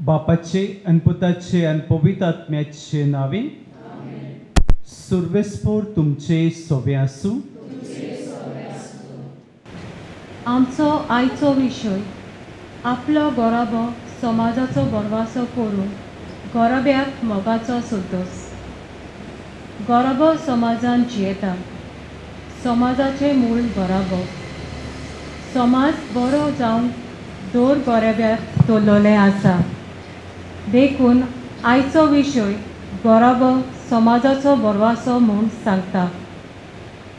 बापाचे आणि पुताचे आणि पवित्र आत्म्याचे नावे सर्वेस्पोर तुमचे सोबे आसूं. आमचो आयचो विशय आपलो गोराबो समाजाचो बनवासो करून गोरब्याक मोगाचो सोदोस. गोराबो समाजान जियेता. समाजाचे मूळ गोराबो. समाज बरो जावन दोर गोरब्याक दवरलेले आसा. देखून आयचो विशय गोराबो समाजाचो बरवासो म्हूण सांगता.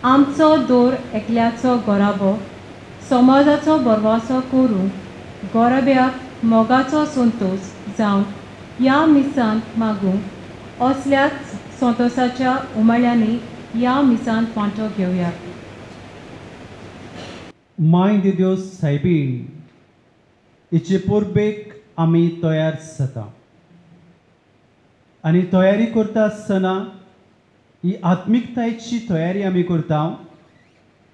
आमचो दोर एकल्याचो गोराबो समाजाचो बरवासो करून गोरब्याक मोगाचो संतोश जावन ह्या मिसांत मागूंक असल्याच संतोशाच्या उमाळ्यांनी ह्या मिसांत वांटो घेवया. माय दे Deus सायबीण हिचे पोरबेक आमी तयार जाता आनी तयारी करता आसतना ही आत्मिकतायेची तयारी आमी करता.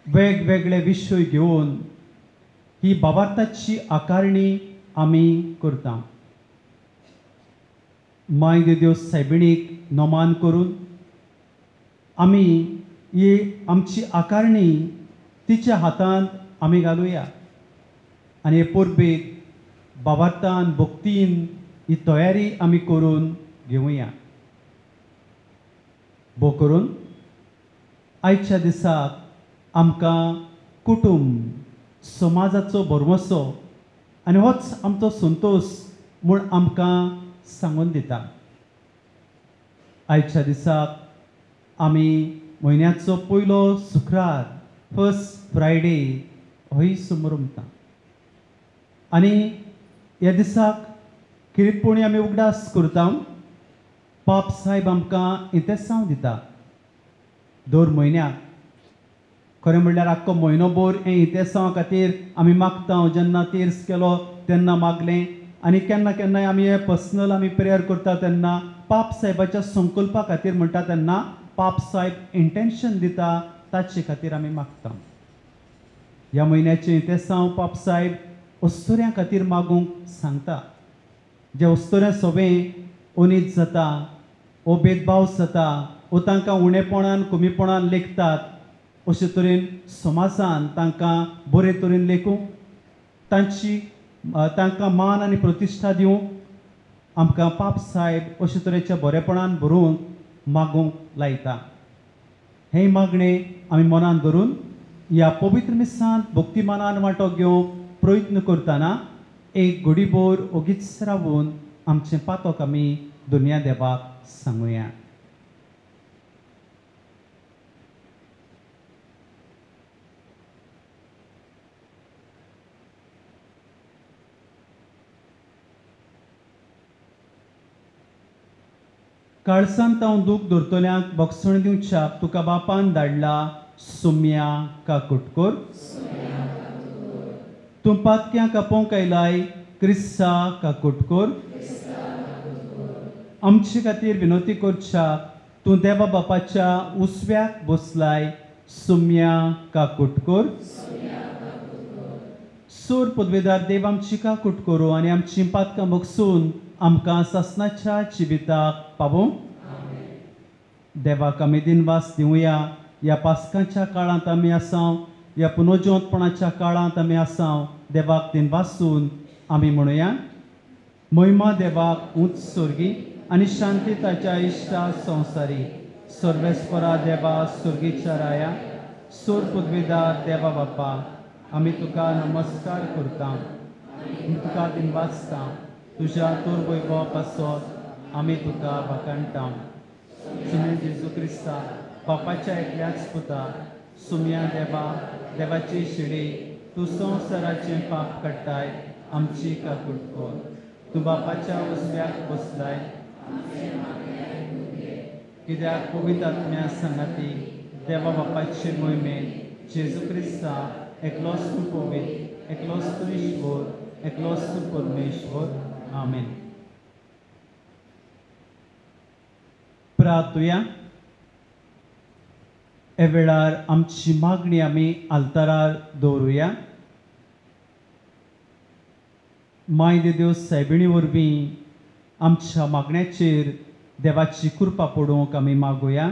वेगवेगळे विशय घेवन ही भावार्थाची आकारणी आमी करता. माय दे Deus सायबिणीक नोमान करून आमी ही आमची आकारणी तिच्या हातांत आमी घालुया आनी हे पोरबेक भावार्थान भक्तीन ही तयारी आमी करून घेवया. भोव करून आयच्या दिसाक आमकां कुटुंब समाजाचो बरवसो आनी होच आमचो संतोश म्हूण आमकां सांगून दिता. आयच्या दिसाक आमी म्हयन्याचो पयलो शुक्रार फर्स्ट फ्रायडे होय समारंभता आनी ह्या दिसाक किरीटपणी आमी उगडास करता. पाप साहेब आमकां इंतेसांव दिता. दर म्हयन्याक खरें म्हणल्यार आख्खो म्हयनोभर हे इंतेसांवा खातीर आमी मागता. जेन्ना तेर्स केलो तेन्ना मागलें आनी केन्ना केन्नाय आमी हे पर्सनल आमी प्रेयर करता तेन्ना पाप साहेबाच्या संकल्पा खातीर म्हणटा तेन्ना पाप साहेब इंटेंशन दिता ताचे खातीर आमी मागता. ह्या म्हयन्याचें इंतेसांव पाप साहेब अस्तुऱ्यां खातीर मागूंक सांगता. जे अस्तुऱ्यां सोबें अनीत जाता वो भेदभाव जाता वो तांकां उणेपणान कमीपणान लेखतात अशे तरेन समाजान तांकां बरे तरेन लेखूंक तांकां मान आनी प्रतिश्ठा दिवंक आमकां पाप साहेब अशे तरेच्या बरेपणान बरोवंक मागूंक लायता. हे मागणें आमी मनान धरून ह्या पवित्र मिसांत भक्तिमानान वांटो घेवंक प्रयत्न करतना एक घडीभर ओगीच रावून आमचें पातक आमी दुनिया देवाक सांगुया. काळसांत हांव दूख धरतल्यांक भोगसण दिवच्याक तुका बापान धाडला सुम्या काकुटकोर. तूं पातक्यां आपोवंक आयलाय क्रिस्ता काकुटकोर. आमचे खातीर विनोती करच्याक तूं देवा बापाच्या उसव्याक बसलाय सुम्या काकुटकोर. सोर पदवेदार देव आमची काकुटकोरो आनी आमची पातकां भोगसून आमकां सासणाच्या जिविताक पावोवंक. देवाक आमी दिनवास दिवया. ह्या पास्काच्या काळांत आमी आसांव. ह्या पुनर्जिवंतपणाच्या काळांत आमी आसांव. देवाक दिनवासून आमी म्हणुया. महिमा देवाक उंच स्वर्गी आनी शांती ताच्या इश्टा संवसारी. सर्वेस्परा देवा स्वर्गीच्या राया. सोर पदवेदार देवा बापा आमी तुका नमस्कार करता. आमी तुका दिनवासता. तुज्या तोर वैभव पासत आमी तुका वाखाणटा. सुमे जेजू क्रिस्ता बापाच्या एकल्याच पुता सुम्या देवा देवाची शिडी तूं संवसाराचें पाप काडटाय आमची काकुटकोर. तूं बापाच्या उसव्याक बसलाय कित्याक पवित्र आत्म्या सांगाती देवा बापाचे मोहिमेन जेजू क्रिस्ता एकलोच तूं पवित्र एकलोच तूं ईश्वर एकलोच तूं परमेश्वर. आमेन. प्रार्थुया. हे वेळार आमची मागणी आमी आल्तारार दवरुया. माय देव सायबिणी वरवीं आमच्या मागण्याचेर देवाची कृपा पडूंक आमी मागुया.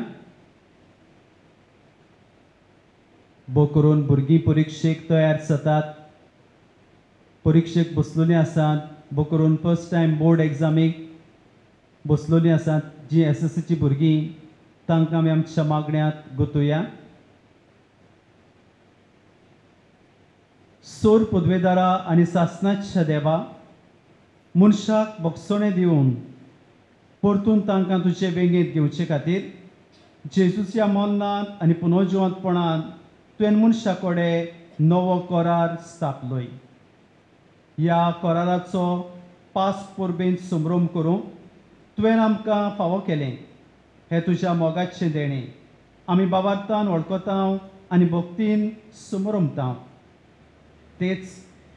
भोव करून भुरगीं परिक्षेक तयार जातात, परिक्षेक बसलेलीं आसात. भोव करून फर्स्ट टायम बोर्ड एग्जामीक बसलेलीं आसात जीं SSCची भुरगीं, तांकां आमी आमच्या मागण्यांत गुंतुया. सोर पदवेदारां आनी सासणाच्या देवा, मनशाक भोगसणे दिवन परतून तांकां तुजे वेंगेंत घेवचे खातीर जेजूच्या मरणांत आनी पुनर्जिवंतपणांत तुवें मनशा कडेन नवो करार स्थापलोय. ह्या कराराचो पास परबेंत समारंभ करूंक तुवें आमकां फावो केलें. हें तुज्या मोगाचें देणें आमी बाबार्थान वळखता आनी भक्तीन समारंभता. तेच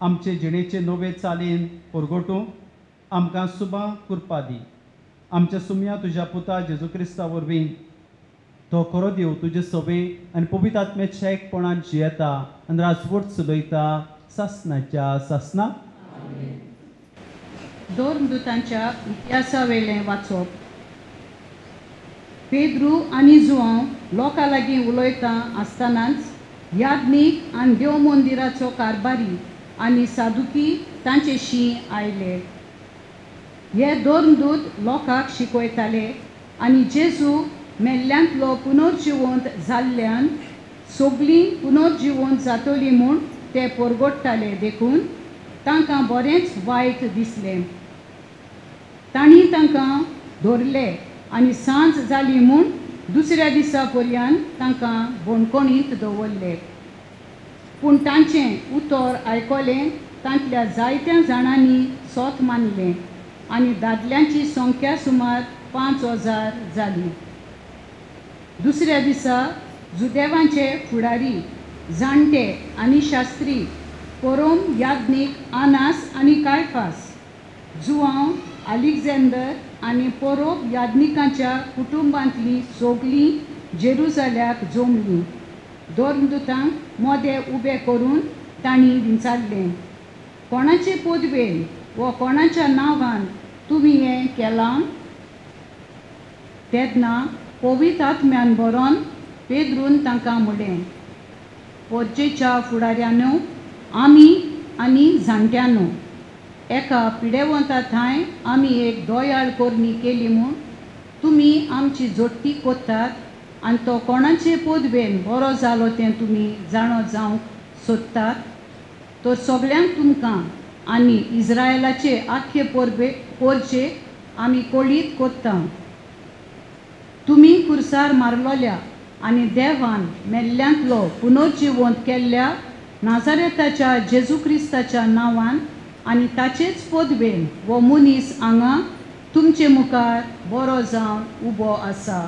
आमचे जिणेचे नवे चालीन परगटूंक आमकां सुबां कृपा दी. आमच्या सुमया तुज्या पुता जेजू क्रिस्ता वरवीं तो खरो देव तुजे सभे आनी पवित्र आत्म्याच्या एकपणान जियेता आनी राजवट चलयता सासणाच्या सासणाक. दोन दुतांच्या इतिहासा वेलें वाचप. पेद्रू आनी जुआंव लोकां लागीं उलयता आसतनाच याज्ञीक आनी देव मंदिराचो कारबारी आनी सादुकी तांचेशी आयले. हे दोन दूत लोकांक शिकयताले आनी जेजू मेल्ल्यांतलो पुनर्जिवंत जाल्ल्यान सगळीं पुनर्जिवंत जातलीं म्हूण ते परगडटाले देखून तांकां बरेंच वायट दिसलें. तांणी तांकां धरले आनी सांज जाली म्हूण दुसऱ्या दिसा पर्यंत तांकां बोणकोणींत दवरले. पूण तांचें उतर आयकलें तांतल्या जायत्या जाणांनी सोत मानलें आनी दादल्यांची संख्या सुमार 5,000 जाली. दुसऱ्या दिसा जुदेवांचे फुडारी, जाणटे आनी शास्त्री, परम याज्ञीक आनास आनी कायफास, जुआंव, अलेक्झांडर आनी परब याज्ञिकांच्या कुटुंबांतलीं सगळीं जेरुसाल्याक जमलीं. दोन दुतांक मोदें उबें करून तांणी विचारलें, कोणाचे पदवेन वा कोणाच्या नांवान तुमी हें केलां? तेन्ना पवित्र आत्म्यान बरोवन पेद्रून तांकां म्हणलें, पोरचेच्या फुडाऱ्यांनो आमी आनी जाणट्यांनो, एका पिडेवंता थंय आमी एक दोयाळ करणी केली म्हूण तुमी आमची जोडटी कोत्तात आनी तो कोणाचे पदवेन बरो जालो तें तुमी जाणो जावंक सोदतात. तर सगळ्यांक तुमकां आनी इस्रायलाचे आख्खे पोरचे आमी कळीत कोत्ता. तुमी खुर्सार मारलोल्या आनी देवान मेल्ल्यांतलो पुनर्जिवंत केल्ल्या नाजारेताच्या जेजू क्रिस्ताच्या नांवान आनी ताचेच पदवेन वो मनीस हांगा तुमचे मुखार बरो जावन उबो आसा.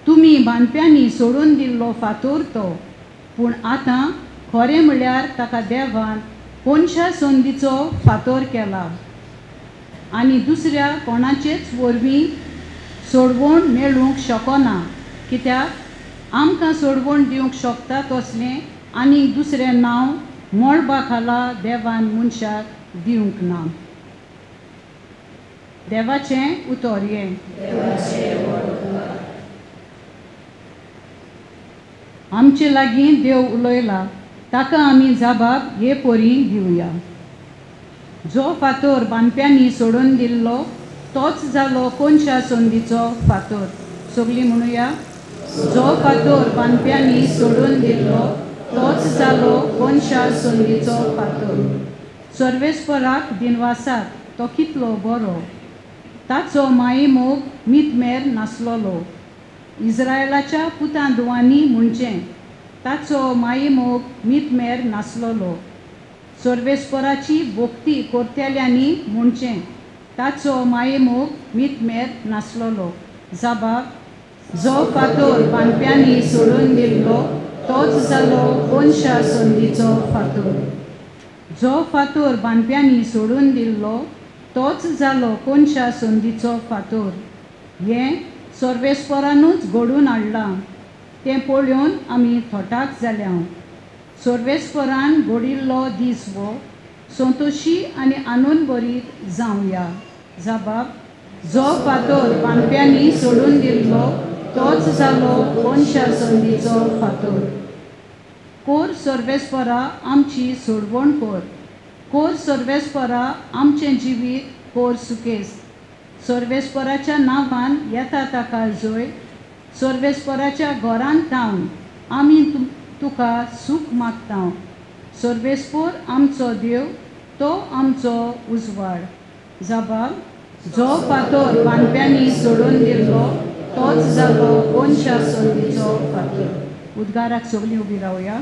तुमी बांदप्यांनी सोडून दिल्लो फातर तो, पूण आतां खरें म्हळ्यार ताका देवान कोनशा संदीचो फातर केला आनी दुसऱ्या कोणाचेच वरवीं सोडवण मेळूंक शकना, कित्याक आमकां सोडवण दिवंक शकता तसलें आनीक दुसरें नांव मळबा खाला देवान मनशाक दिवंक ना. देवाचें उतर हें. आमचे लागीं देव उलयला ताका आमी जबाब हे परी दिवया. जो फातर बांदप्यांनी सोडून दिल्लो तोच जालो कोनशा संदीचो फातर. सगळीं म्हणुया, जो फातर बांदप्यांनी सोडून दिल्लो तोच जालो कोनशा संदीचो फातर. सर्वेस्पराक दिनवासाक तो कितलो बरो, ताचो मायेमोग मितमेर नासलोलो. इस्रायलाच्या पुतांदुवांनी म्हणचें, ताचो मायेमोग मितमेर नासलोलो. सर्वेस्पराची भक्ती करतेल्यांनी म्हणचें, ताचो मायेमोग मितमेर नासलोलो. जबाब, जो फातर बांदप्यांनी सोडून दिल्लो तोच जालो कोनशा संदीचो फातर. जो फातर बांदप्यांनी सोडून दिल्लो तोच जालो कोनशा संदीचो फातर. हें सर्वेस्परानूच घडून हाडलां. तें पळोवन आमी थोटाक जाल्या. सर्वेस्परान घडिल्लो दीस वो संतोशी आनी आनंद भरीत जावया. जबाब जो फातर बांदप्यांनी सोडून दिल्लो तोच जालो वंशा संदीचो फातर. कोर सर्वेस्परा आमची सोडवण कोर. कोर सर्वेस्परा आमचें जिवीत कोर सुकेस्त. सर्वेस्पराच्या नांवान येता ताका जय. सर्वेस्पराच्या घरांत थांब आमी तुका सूख मागता. सर्वेस्पर आमचो देव तो आमचो उजवाड. जबाब जो फातर बांदप्यांनी सोडून दिल्लो तोच जालो वंशा संदीचो फातर. उद्गाराक सगळीं उबी रावया.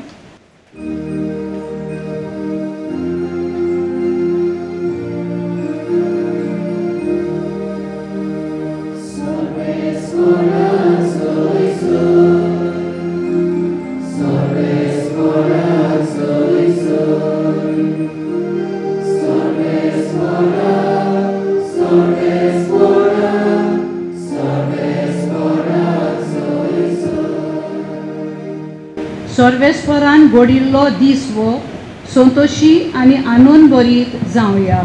सर्वेस्परान घडिल्लो दीस वो संतोशी आनी आनंद भरीत जावया.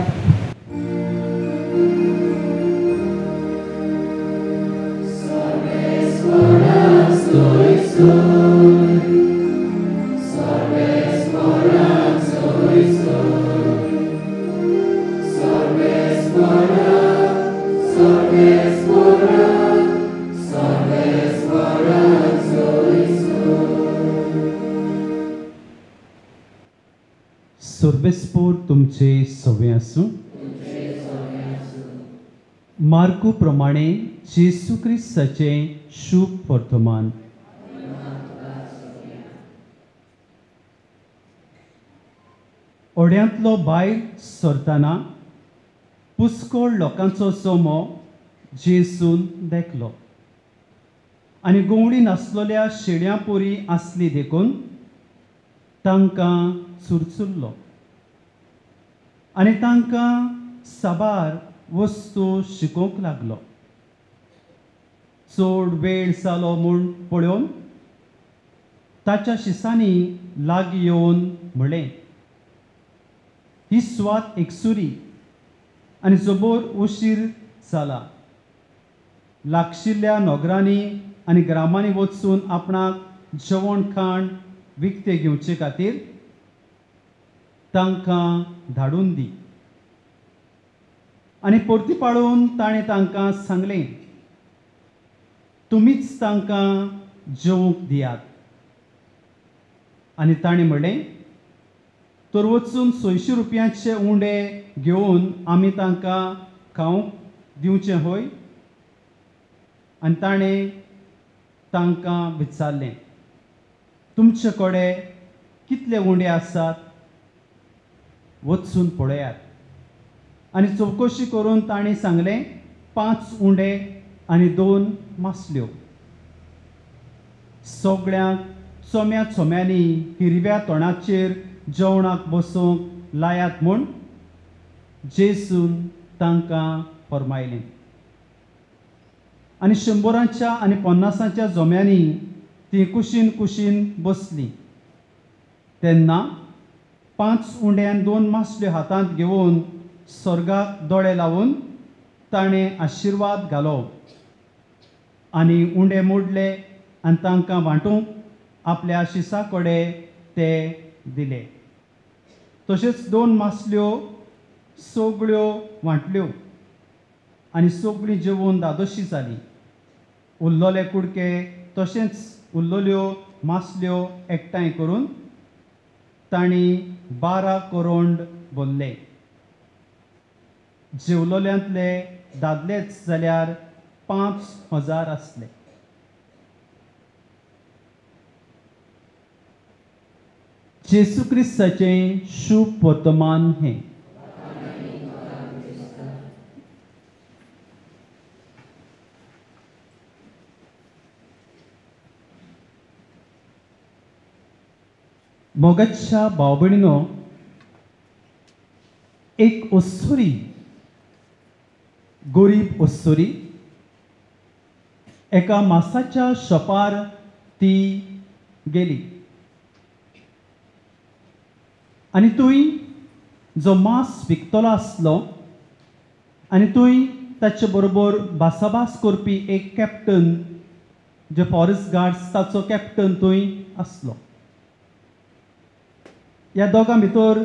सर्वेस्पर तुमचे सवे आसूं. मार्कू प्रमाणे जेसू क्रिस्ताचे शुभ वर्तमान. ओड्यांतलो भायर सरतना पुष्कळ लोकांचो समो जेसून देखलो आनी गोवडी नासलोल्या शेड्यां पोरी आसली देखून तांकां सुरसुरलो आनी तांकां साबार वस्तू शिकोवंक लागलो. चड वेळ जालो म्हूण पळोवन ताच्या शिसांनी लागीं येवन म्हणलें, ही स्वात एकसुरी आनी जबोर उशीर जाला. लागशिल्ल्या नोगरांनी आनी ग्रामांनी वचून आपणाक जेवण खाण विकते घेवचे खातीर तांकां धाडून दी. आनी परती पाळून ताणें तांकां सांगलें, तुमीच तांकां जेवंक दियात. आनी ताणें म्हणलें, तर वचून 600 रुपयांचे उंडे घेवन आमी तांकां खावंक दिवचें होय. आनी ताणें तांकां विचारलें, तुमचे कडेन कितले उंडे आसात? वचून पळयात. आनी चवकशी करून ताणें सांगलें, 5 उंडे आनी 2 मासल्यो. सगळ्यांक चोम्या चोम्यांनी हिरव्या तोंडाचेर जेवणाक बसूंक लायात म्हूण जेसून तांकां फरमायलें. आनी 100च्या आनी 50च्या जोम्यांनी ती कुशीन कुशीन बसलीं. तेन्ना 5 उंडे आनी 2 मासल्यो हातांत घेवन स्वर्गाक दोळे लावून ताणें आशिर्वाद घालो आनी उंडे मोडले आनी तांकां वांटूंक आपल्या शिसा कडेन ते दिले. तशेंच 2 मासल्यो सगळ्यो वांटल्यो आनी सगळीं जेवून दादोशी जालीं. उरलोले कुडके तशेंच उरलोल्यो मासल्यो एकठांय करून तांणी 12 करोंड भरले. जेवलोल्यांतले दादलेच जाल्यार 5000 आसले. जेसू क्रिस्ताचें शुभ वर्तमान हें. मोगाच्या भाव भयणीनो, एक ओस्तोरी, गरीब ओस्तोरी एका मासाच्या शॉपार ती गेली आनी थंय जो मांस विकतलो आसलो आनी थंय ताचे बरोबर भासाभास करपी एक कॅप्टन जे फॉरेस्ट गार्ड्स ताचो कॅप्टन थंय आसलो. ह्या दोगां भितर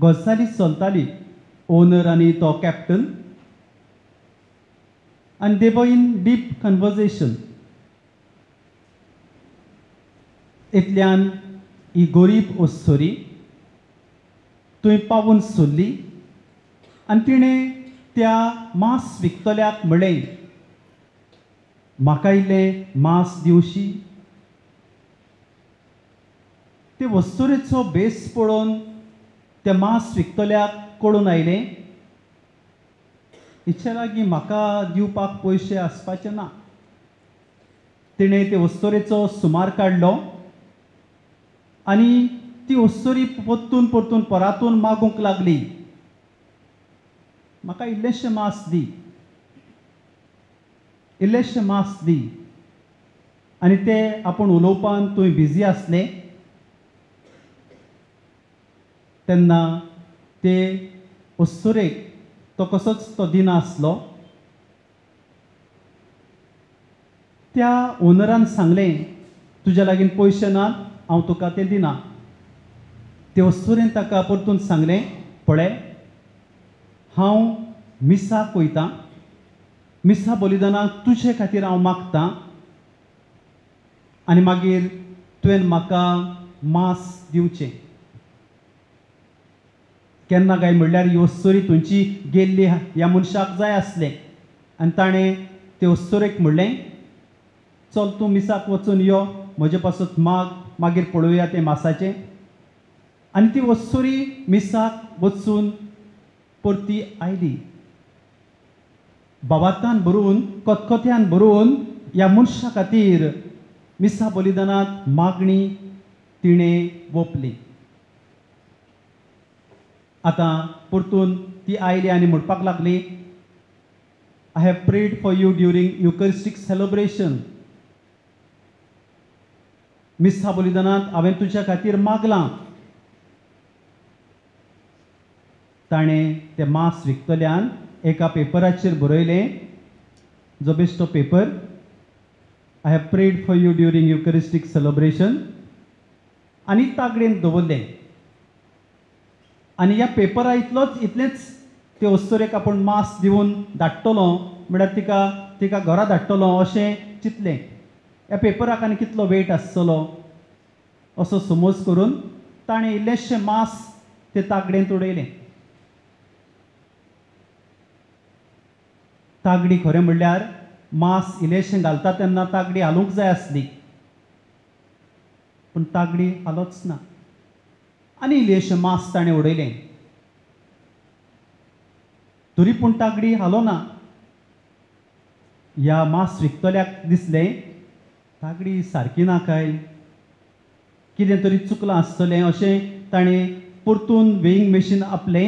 गजाली चलताली, ओनर आनी तो कॅप्टन, आनी दे वर इन डीप कन्वर्सेशन. इतल्यान ही गरीब ओस्तोरी थंय पावून सोरली आनी तिणें त्या मांस विकतल्याक म्हणलें, म्हाका इल्लें मांस दिवशी. ते वस्तुरेचो बेस पळोवन त्या मांस विकतल्याक कळून आयलें, हिचे लागीं म्हाका दिवपाक पयशे आसपाचे ना. तिणें ते वस्तुरेचो सुमार काडलो आनी ती वस्तुरी परतून परतून परातून मागूंक लागली, म्हाका इल्लेशें मांस दी, इल्लेशें मांस दी. आनी ते आपूण उलोवपान थंय बिजी आसले तेन्ना ते वस्तुरेक तो कसोच तो दिना आसलो. त्या ओनरान सांगलें, तुज्या लागीं पयशे नात, हांव तुका ते दिना. ते वस्तुरेन ताका परतून सांगलें, पळय, हांव मिसाक वयतां, मिसा बलिदानाक तुजे खातीर हांव मागतां आनी मागीर तुवें म्हाका मांस दिवचें. केन्ना काय म्हणल्यार ही वस्तुरी तुमची गेल्ली ह्या मनशाक जाय आसलें आनी ताणें ते वस्तुरेक म्हणलें, चल तूं मिसाक वचून यो, म्हजे पासत माग, मागीर पळोवया तें मांसाचें. आनी ती वस्तुरी मिसाक वचून परती आयली. बाबातान भरून, खतखत्यान भरून ह्या मनशा खातीर मिसा बलिदानांत मागणी तिणें ओपली. आतां परतून ती आयली आनी म्हणपाक लागली, I have prayed for you during Eucharistic celebration. मिसा बलिदानांत हांवें तुज्या खातीर मागलां. ताणें तें मांस विकतल्यान एका पेपराचेर बरयलें, जो बेश्टो paper, I have prayed for you during Eucharistic celebration, आनी तागडेन दवरलें. आनी ह्या पेपरा इतलेंच ते वस्तुरेक आपूण मांस दिवन धाडटलो, म्हळ्यार तिका घरा धाडटलो अशें चिंतलें. ह्या पेपराक आनी कितलो वेट आसतलो असो समज करून ताणें इल्लेंशें मांस ते तागडेंत उडयलें. तागडी खरें म्हणल्यार मांस इल्लेशें घालता तेन्ना तागडी हालूंक जाय आसली, पूण तागडी हालोच ना आनी इल्लेशें मांस ताणें उडयलें. तरी पूण तागडी हालो ना. ह्या मांस विकतल्याक दिसलें, तागडी सारकी ना काय, कितें तरी चुकलां आसतलें अशें ताणें परतून वेईंग मशीन आपलें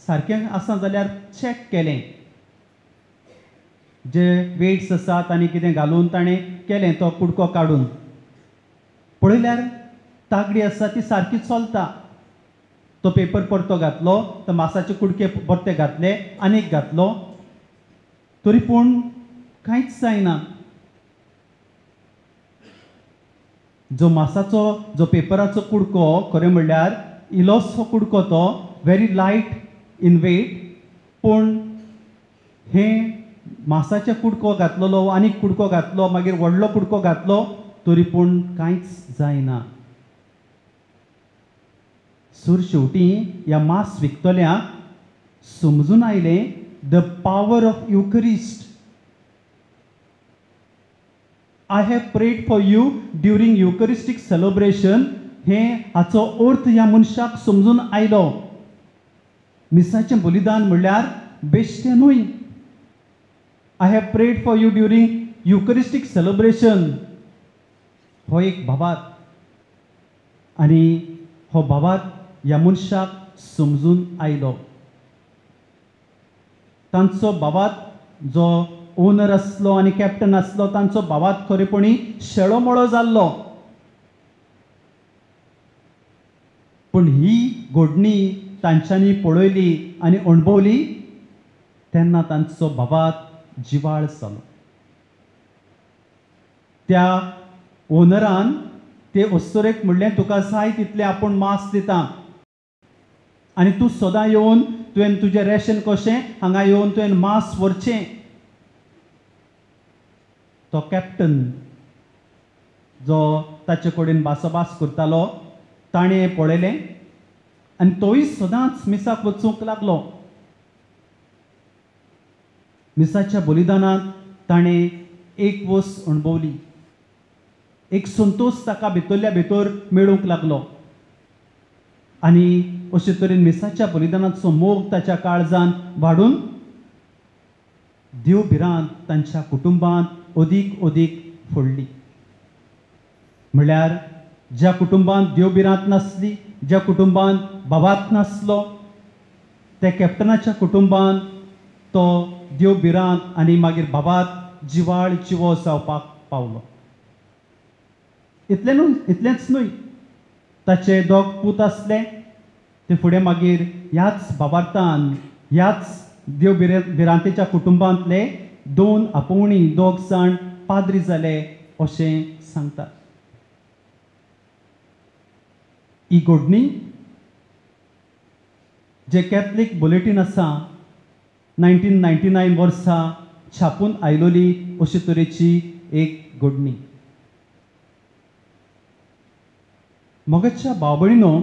सारकें आसा जाल्यार चॅक केलें. जे वेट्स आसात आनी कितें घालून ताणें केलें तो कुडको काडून पळयल्यार तागडी आसा ती सारकी चलता. तो पेपर परतो घातलो, तो मांसाचे कुडके परते घातले, आनीक घातलो, तरी पूण कांयच जायना. जो मांसाचो जो पेपराचो कुडको खरें म्हणल्यार इल्लोसो कुडको तो, व्हेरी लायट इन वेट, पूण हें मांसाचे कुडको घातलेलो, आनीक कुडको घातलो, मागीर व्हडलो कुडको घातलो, तरी पूण कांयच जायना. सूर शेवटी ह्या मांस विकतल्याक समजून आयलें the power of Eucharist. I have prayed for you during Eucharistic celebration, हें हाचो अर्थ ह्या मनशाक समजून आयलो. मिसाचें बलिदान म्हणल्यार बेश्टें न्हय. I have prayed for you during Eucharistic celebration, हो एक भावार्थ. आनी हो भावार्थ ह्या मनशाक समजून आयलो. तांचो भावार्थ जो ओनर आसलो आनी कॅप्टन आसलो, तांचो भावार्थ खरेपणी शेळो जाल्लो. पूण ही घडणी तांच्यांनी पळयली आनी अणभवली तेन्ना तांचो बाबात जिवाळ जालो. त्या ओनरान ते अस्तोरेक म्हणलें तुका जाय तितलें आपूण मास दिता आनी तूं सदां येवन तुवें तुजें रेशन कशें हांगा येवन तुवें मास व्हरचें. तो कॅप्टन जो ताचे कडेन भासाभास करतालो ताणें पळयलें आनी तोय सदांच मिसाक वचूंक लागलो. मिसाच्या बलिदानांत ताणें एक वस्त अणभवली, एक संतोश ताका भितरल्या भितर मेळूंक लागलो आनी अशे तरेन मिसाच्या बलिदानाचो मोग ताच्या काळजांत वाडून देवभिरांत तांच्या कुटुंबांत अदीक अदीक फोडली. म्हळ्यार ज्या कुटुंबांत देवभिरांत नासली, ज्या कुटुंबांत बाबात नासलो, त्या कॅप्टनाच्या कुटुंबांत तो देवभिरांत आनी मागीर बाबात जिवाळ जिवो जावपाक पावलो. इतलेंच न्हय, ताचे दोग पूत आसले ते फुडें मागीर ह्याच बाबार्थान ह्याच देवभिरांतेच्या कुटुंबांतले 2 आपोवणी 2 जाण पाद्री जाले अशें सांगतात. ही घडणी जे कॅथलीक बुलेटीन आसा 1999 वर्सा छापून आयलोली अशे तरेची एक घडणी. मोगाच्या भाव भयणीनो,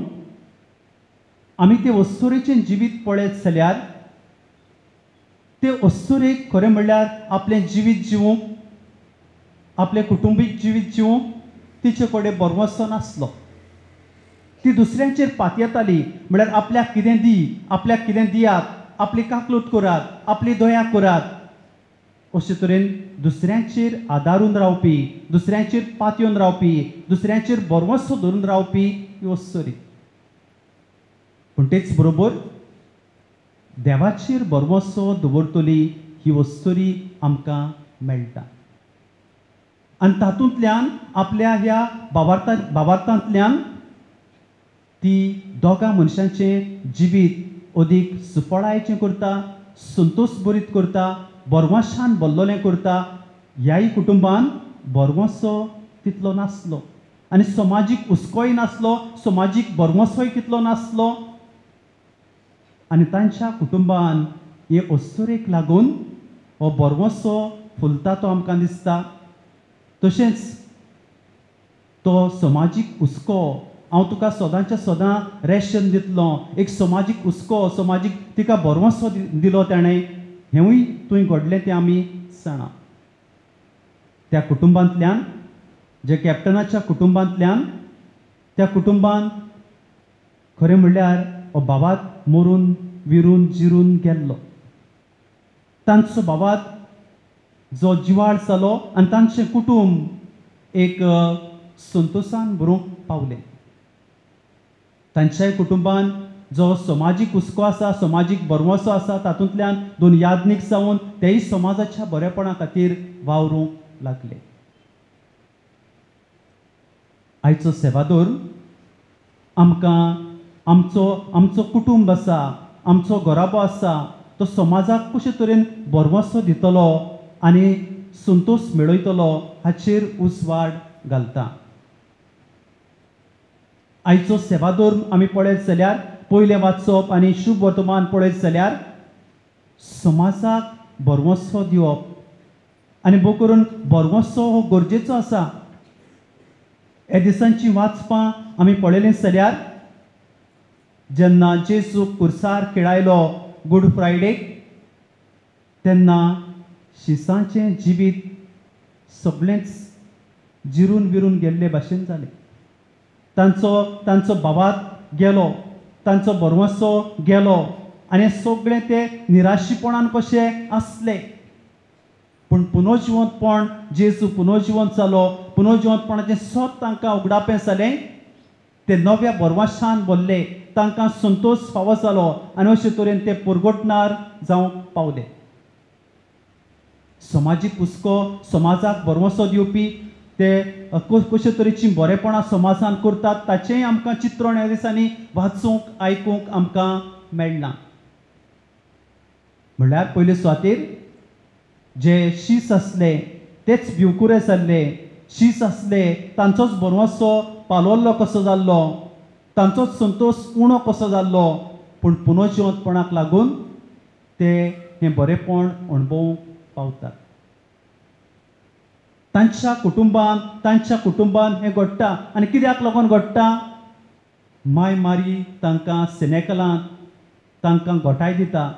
आमी ते अस्तोरेचें जिवीत पळयत जाल्यार ते अस्तोरेक खरें म्हणल्यार आपलें जिवीत जिवूंक, आपलें कुटुंबीक जिवीत जिवूंक तिचे कडेन बरवंसो नासलो. ती दुसऱ्यांचेर पातयेताली, म्हळ्यार आपल्याक कितें दी, आपल्याक कितें दियात, आपली काकलूत करात, आपली दया करात अशे तरेन दुसऱ्यांचेर आदारून रावपी, दुसऱ्यांचेर पातयेवन रावपी, दुसऱ्यांचेर बरवंसो धरून रावपी ही अस्तोरी. पूण तेच बरोबर देवाचेर बरवंसो दवरतली ही अस्तोरी आमकां मेळटा. आनी तातूंतल्यान आपल्या ह्या बाबार्थांतल्यान ती दोगां मनशांचें जिवीत अदीक सुफळायेचें करता, संतोश भरीत करता, बरवंशान भरलोलें करता. ह्याय कुटुंबान बरवंसो तितलो नासलो आनी समाजीक हुस्कोय नासलो, समाजीक बरवंसोय तितलो नासलो आनी तांच्या कुटुंबान हे अस्तोरेक लागून हो बरवंसो फुलता तो आमकां दिसता. तशेंच तो समाजीक हुस्को हांव तुका सदांच्या सदां रेशन दितलो, एक समाजीक हुस्को, समाजीक तिका बरवंसो दिलो ताणें, हेंवूय तुवें घडलें तें आमी जाणा. त्या कुटुंबांतल्यान, जे कॅप्टनाच्या कुटुंबांतल्यान, त्या कुटुंबान खरें म्हणल्यार हो बाबात मरून विरून जिरून गेल्लो. तांचो बाबात जो जिवाळ जालो आनी तांचें कुटुंब एक संतोशान भरूंक पावलें. तांच्याय कुटुंबान जो समाजीक हुस्को आसा, समाजीक बरवंसो आसा, तातूंतल्यान 2 यादनीक जावन तेय समाजाच्या बरेपणा खातीर वावरूंक लागले. आयचो सेवादोर आमकां आमचो कुटुंब आसा, आमचो घोराबो आसा, तो समाजाक कशे तरेन बरवंसो दितलो आनी संतोश मेळयतलो हाचेर उजवाड घालता. आयचो सेवादोर आमी पळयत जाल्यार, पयलें वाचप आनी शुभ वर्तमान पळयत जाल्यार समाजाक बरवंसो दिवप आनी भोव करून बरवंसो हो गरजेचो आसा. ह्या दिसांची वाचपां आमी पळयलें जाल्यार जेन्ना जेजू कुर्सार खेळायलो गूड फ्रायडेक तेन्ना शिसांचें जिवीत सगळेंच जिरून विरून गेल्ले भाशेन जालें. तांचो बाबात गेलो, तांचो बरवंसो गेलो आनी सगळें ते निराशीपणान कशें आसले. पूण पुनर्जिवंतपण, जेजू पुनर्जिवंत जालो, पुनर्जिवंतपणाचें सोत तांकां उगडापें जालें. ते नव्या बरवंशान भरले, तांकां संतोश फावो जालो आनी अशे तरेन ते परगटणार जावंक पावले. समाजीक हुस्को, समाजाक बरवंसो दिवपी ते कशे तरेची बरेपणां समाजान करतात ताचेंय आमकां चित्रण ह्या दिसांनी वाचूंक आयकूंक आमकां मेळना. म्हणल्यार पयले सुवातेर जे शीस असले तेच भिवकुरे जाल्ले, शीस असले तांचोच बरवसो पालोल्लो कसो जाल्लो, तांचोच संतोश उणो कसो जाल्लो, पूण पुनर्जिवंतपणाक लागून ते हें बरेंपण अणभवूंक पावतात. तांच्या कुटुंबान हें घडटा. आनी कित्याक लागून घडटा? माय मारी तांकां सेनेकलांत तांकां घोटाय दिता.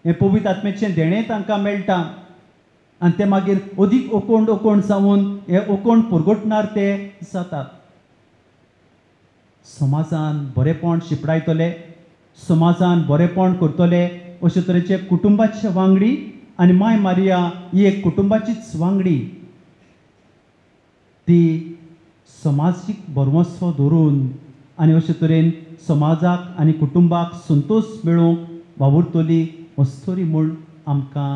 हें पवित्र आत्म्याचें देणें तांकां मेळटा आनी ते मागीर अदीक ओकोंड जावन हे ओकोंड पुरगटणार ते जातात. समाजान बरेंपण शिपडायतले, समाजान बरेंपण करतले अशे तरेचे कुटुंबाचे वांगडी. आनी माय मारिया ही एक कुटुंबाचीच वांगडी. ती समाजीक बरवंसो धरून आनी अशे तरेन समाजाक आनी कुटुंबाक संतोश मेळोवंक वावुरतली वस्तोरी म्हूण आमकां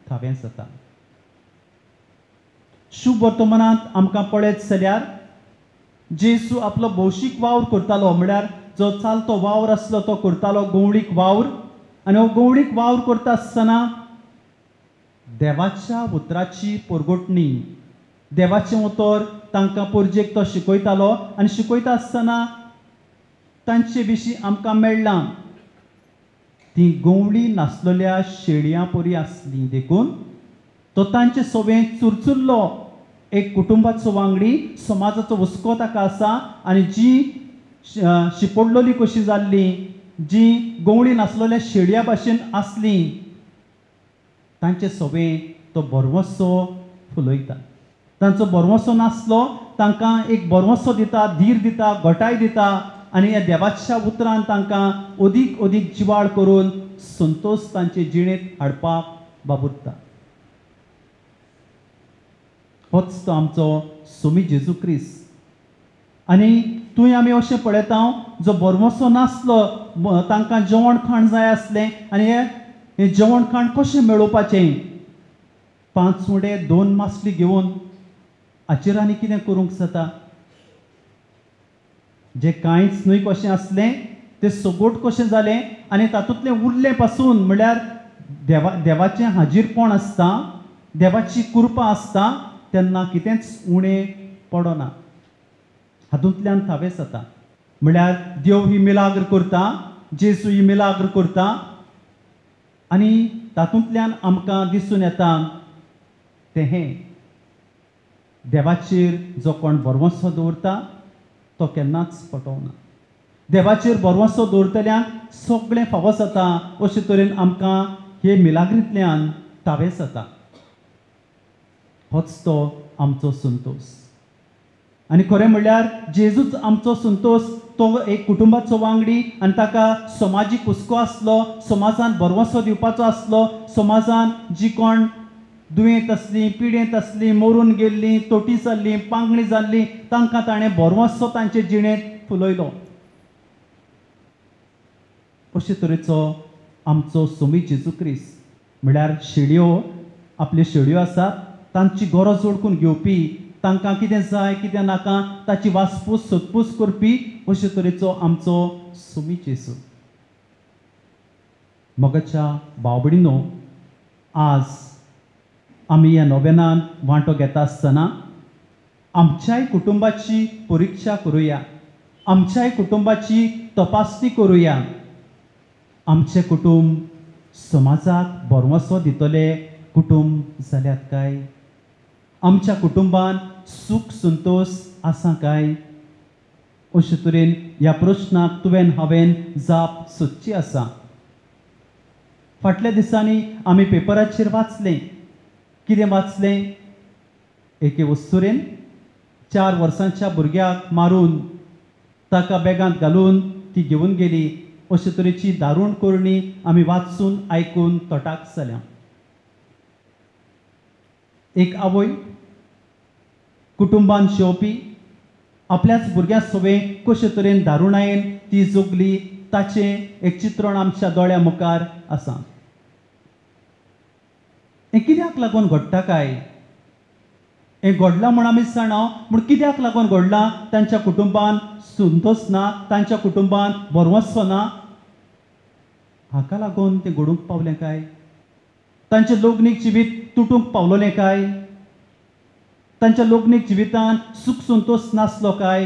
थावें जाता. शुभ वर्तमानांत आमकां पळयत जाल्यार जेजू आपलो भौशीक वावर करतालो, म्हळ्यार जो चालतो वावर आसलो तो करतालो गवळीक वावर. आनी हो गवळीक वावर करता आसतना देवाच्या उतराची परगटणी, देवाचें उतर तांकां परजेक तो शिकयतालो. आनी शिकयता आसतना तांचे विशीं आमकां मेळ्ळां ती गवळी नासलेल्या शेळयां परी आसली देखून तो तांचे सोबें चुरचुरलो एक कुटुंबाचो वांगडी, समाजाचो हुस्को ताका आसा. आनी जी शिपडलोली कशी जाल्ली, जी गवळी नासलेल्या शेळया भाशेन आसली, तांचे सोबें तो बरवंसो फुलयता. तांचो बरवंसो नासलो तांकां एक बरवंसो दिता, धीर दिता, घोटाय दिता. आनी ह्या देवाच्या उतरान तांकां अदीक जिवाळ करून संतोश तांचे जिणेंत हाडपाक वावुरता. होच तो आमचो स्वामी जेजू क्रिस्त. आनी थंय आमी अशें पळयता जो बरवंसो नासलो, तांकां जेवण खाण जाय आसलें. आनी हें जेवण खाण कशें मेळोवपाचें? 5 उंडे 2 मासली घेवन हाचेर आनी कितें करूंक जाता? जे कांयच न्हय कशें आसलें तें सगोट कशें जालें. आनी तातूंतलें उरलें पासून म्हळ्यार देवाचें हाजीरपण आसता, देवाची कृपा आसता तेन्ना कितेंच उणें पडना. हातूंतल्यान थावें जाता. म्हळ्यार देव ही मिलाग्र करता, जेजू ही मिलाग्र करता. आनी तातूंतल्यान आमकां दिसून येता तें हें देवाचेर जो कोण बरवंसो दवरता तो केन्नाच पटोवना. देवाचेर बरवंसो दवरतल्यांक सगळें फावो जाता. अशे तरेन आमकां हे मिलाग्रींतल्यान थावें जाता. होच तो आमचो संतोश. आनी खरें म्हणल्यार जेजूच आमचो संतोश. तो एक कुटुंबाचो वांगडी आनी ताका समाजीक हुस्को आसलो, समाजान बरवंसो दिवपाचो आसलो. समाजान जी कोण दुयेंत आसलीं, पिडेंत आसलीं, मरून गेल्लीं, तोटी जाल्लीं, पांगणी जाल्लीं, तांकां ताणें बरवंसो तांचे जिणेंत फुलयलो. अशे तरेचो आमचो स्वामी जेजू क्रिस्त. म्हळ्यार शेळयो आपल्यो शेळयो आसात तांची गरज ओळखून घेवपी, तांकां कितें जाय कितें नाका ताची वासपूस सोदपूस करपी अशे तरेचो आमचो स्वामी जेजू. मोगाच्या भाव भयणीनो, आज आमी ह्या नोवेनान वांटो घेता आसतना आमच्याय कुटुंबाची परिक्षा करुया, आमच्याय कुटुंबाची तपासणी करुया. आमचें कुटुंब समाजाक बरवंसो दितले कुटुंब जाल्यात काय? आमच्या कुटुंबान सूख संतोश आसा काय? अशे तरेन ह्या प्रश्नाक तुवें हांवें जाप सोदची आसा. फाटल्या दिसांनी आमी पेपराचेर वाचलें. कितें वाचलें? एके वस्तुरेन 4 वर्सांच्या भुरग्याक मारून ताका बॅगांत घालून ती घेवन गेली. अशे तरेची दारूण करणी आमी वाचून आयकून तोटाक जाल्या. एक आवय कुटुंबान जेवपी आपल्याच भुरग्या सोबें कशे तरेन दारुणायेन ती जगली ताचें एक चित्रण आमच्या दोळ्या मुखार आसा. हें कित्याक लागून घडटा काय? हें घडलां म्हूण आमी जाणां, पूण कित्याक लागून घडलां? तांच्या कुटुंबान संतोश ना, तांच्या कुटुंबान बरवंसो ना. हाका लागून तें घडूंक पावलें काय? तांचें लग्नीक जिवीत तुटूंक पावलोलें काय? तांच्या लग्नीक जिवितान सुख संतोष नासलो काय?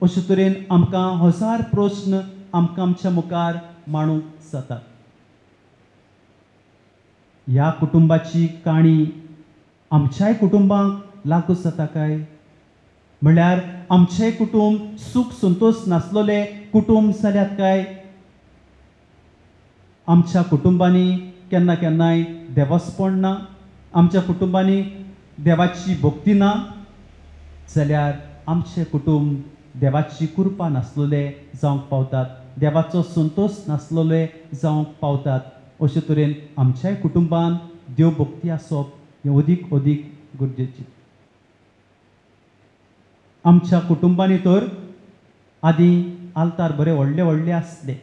अशे तरेन आमकां हजार प्रश्न आमकां आमच्या मुखार मांडूंक जातात. ह्या कुटुंबाची काणी आमच्याय कुटुंबांक लागू जाता काय? म्हणल्यार आमचें कुटुंब सुख संतोष नासलोले कुटुंब जाल्यात काय? आमच्या कुटुंबांनी केन्ना केन्नाय देवास्पण ना, आमच्या कुटुंबांनी देवाची भक्ती ना, जाल्यार आमचें कुटुंब देवाची कृपा नासलोले जावंक पावतात, देवाचो संतोष नासलोले जावंक पावतात. अशे तरेन आमच्याय कुटुंबान देव भक्ती आसप हें अदीक अदीक गरजेचें. आमच्या कुटुंबांनी तर आदीं आल्तार बरे व्हडले व्हडले आसले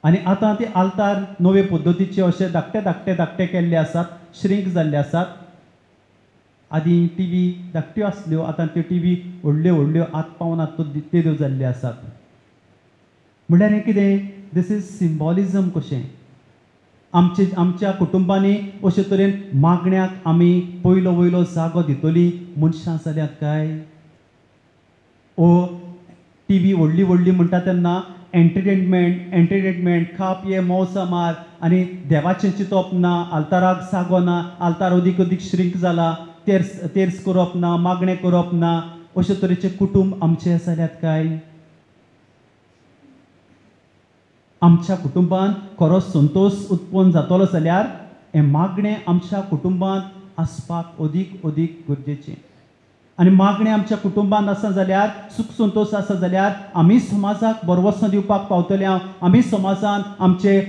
आनी आतां ते आल्तार नवे पद्दतीचे अशे धाकटे केल्ले आसात, श्रिंक जाल्ले आसात. आदीं टीव्ही धाकट्यो आसल्यो, आतां त्यो टीव्ही व्हडल्यो व्हडल्यो आत पावनात त्यो जाल्ल्यो आसात. म्हणल्यार हें कितें? दीस इज सिंबॉलिजम कशें. आमच्या कुटुंबांनी अशे तरेन मागण्याक आमी पयलो वयलो जागो दितली मनशां जाल्यात काय? ओ टीव्ही व्हडली व्हडली म्हणटा तेन्ना एंटरटेनमेंट खा पिये मौसा मार आनी देवाचें चिंतप ना, आल्ताराक जागो ना, आल्तार अदीक अदीक श्रिंक जाला, तेर्स करप ना, मागणें करप ना, अशे तरेचे कुटुंब आमचे जाल्यात काय? आमच्या कुटुंबान खरो संतोष उत्पन्न जातलो जाल्यार हें मागणें आमच्या कुटुंबान आसपाक अदीक अदीक गरजेचें. आनी मागणें आमच्या कुटुंबान आसा जाल्यार, सुख संतोष आसा जाल्यार आमी समाजाक बरवंसो दिवपाक पावतले हांव, आमी समाजान आमचे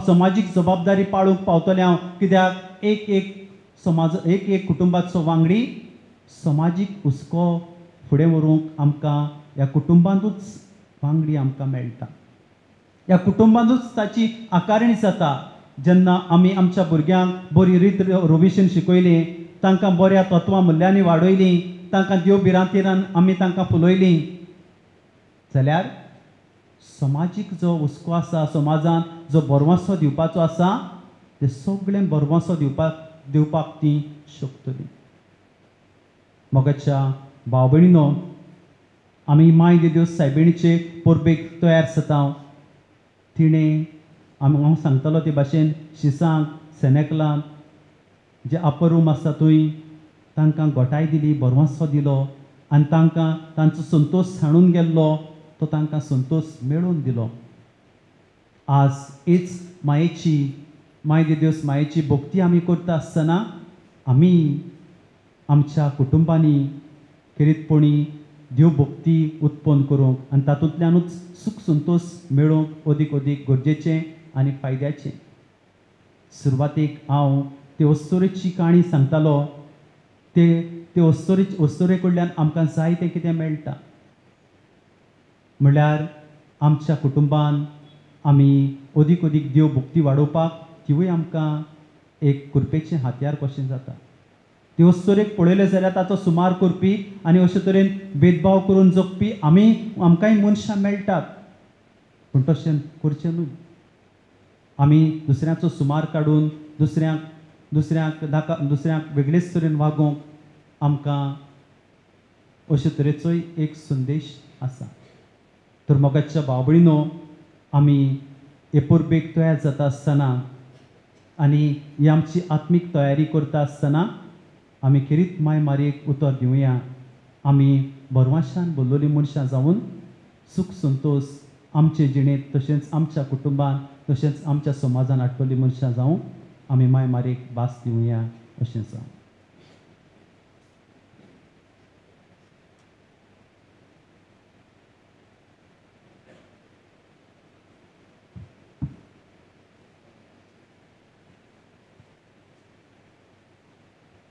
समाजीक जबाबदारी पाळूंक पावतले हांव. कित्याक एक एक कुटुंबाचो वांगडी समाजीक हुस्को फुडें व्हरूंक आमकां ह्या कुटुंबांतूच वांगडी आमकां मेळटा. ह्या कुटुंबांतूच ताची आकारणी जाता. जेन्ना आमी आमच्या भुरग्यांक बरी रीत रोविशन शिकयली, तांकां बऱ्या तत्वां मुल्यांनी वाडयलीं, तांकां देव बिरांतीरान आमी तांकां फुलयलीं, जाल्यार समाजीक जो हुस्को आसा, समाजान जो बरवंसो दिवपाचो आसा, ते सगळें बरवंसो दिवपाक ती शकतली. मोगाच्या भाव भयणीनो, आमी माय दिवस सायबिणीचे परबेक तयार जाता. तिणें हांव सांगतलो ते भाशेन शिसांक सेनेकलांत जे अपर रूम आसा थंय तांकां घोटाय दिली, बरवंसो दिलो आनी तांकां तांचो संतोष हाडून गेल्लो तो तांकां संतोष मेळोवन दिलो. आज हीच माय दिवस मायेची भक्ती आमी करता आसतना आमी आमच्या कुटुंबांनी खेरीतपणी देव भक्ती उत्पन्न करूंक आनी तातूंतल्यानूच सुख संतोष मेळोवंक अदीक अदीक गरजेचें आनी फायद्याचें. सुरवातेक हांव ते अस्तोरेची काणी सांगतालो. ते अस्तोरे कडल्यान आमकां जायतें कितें मेळटा. म्हणल्यार आमच्या कुटुंबान आमी अदीक अदीक देव भक्ती वाडोवपाक तिवूय आमकां एक कृपेचें हात्यार कशें जाता. ते अस्तोरेक पळयलें जाल्यार ताचो सुमार करपी आनी अशे तरेन भेदभाव करून जगपी आमकांय मनशां मेळटात, पूण तशें करचें न्हय. आमी दुसऱ्याचो सुमार काडून दुसऱ्यांक वेगळेच तरेन वागोवंक आमकां अशे तरेचोय एक संदेश आसा. तर मोगाच्या भाव भयणीनो, आमी हे परबेक तयार जाता आसतना आनी ही आमची आत्मीक तयारी करता आसतना आमी खेरीत माय मारयेक उतर दिवया. आमी बरवाशान भरलोलीं मनशां जावन सुख संतोष आमचे जिणेंत तशेंच आमच्या कुटुंबान तशेंच आमच्या समाजान हाडटलीं मनशां जावं आमी माय मारयेक भास दिवया अशें जावं.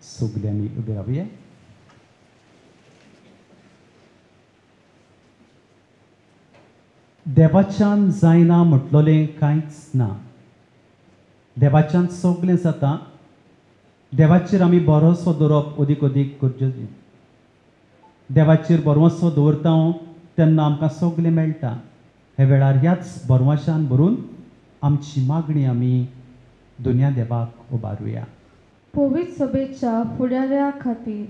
सगल्यांनी उबे रावया. देवाच्यान जायना म्हटलोलें कांयच ना. देवाच्यान सगळें जाता. देवाचेर आमी भरोसो दवरप अदीक अदीक गरजेचें. देवाचेर भरोसो दवरता तेन्ना आमकां सगळें मेळटा. हे वेळार ह्याच बरवाशान भरून आमची मागणी आमी दुनिया देवाक उबारुया. पवित्र सभेच्या फुडाऱ्या खातीर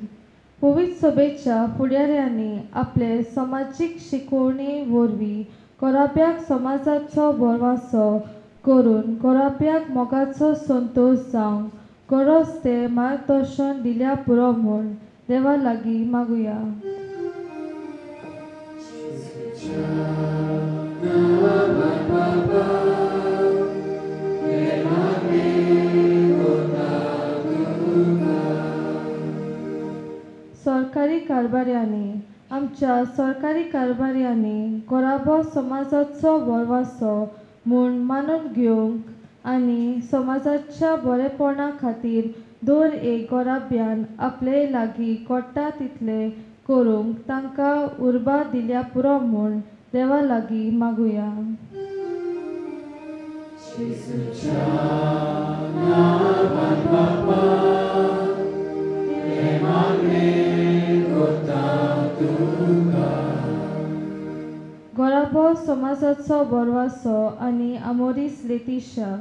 पवित्र सभेच्या फुडाऱ्यांनी आपले समाजीक शिकवणी वरवीं कोराप्याक समाजाचो बोरवासो करून कोराप्याक मोगाचो संतोश जावंक गरज ते मार्गदर्शन दिल्या पुरो म्हूण देवा लागीं मागुया. सरकारी कारभाऱ्यांनी आमच्या सरकारी कारभाऱ्यांनी गोराबो समाजाचो बोरवासो म्हूण मानून घेवंक आनी समाजाच्या बरेपणा खातीर दर एक गोराब्यान आपले लागीं कोट्टा तितले करूंक तांकां उर्बा दिल्या पुरो म्हूण देवा लागीं मागुया. गोराबो समाजाचो बोरवासो आनी आमोरीस लेतिशा